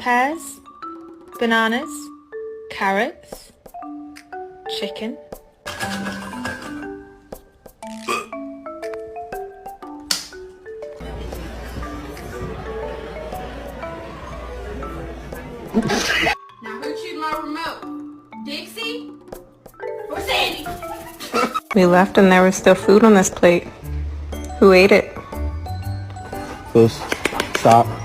pears, bananas, carrots, chicken. Now who chewed my remote? Dixie or Sandy? We left and there was still food on this plate. Who ate it? Stop.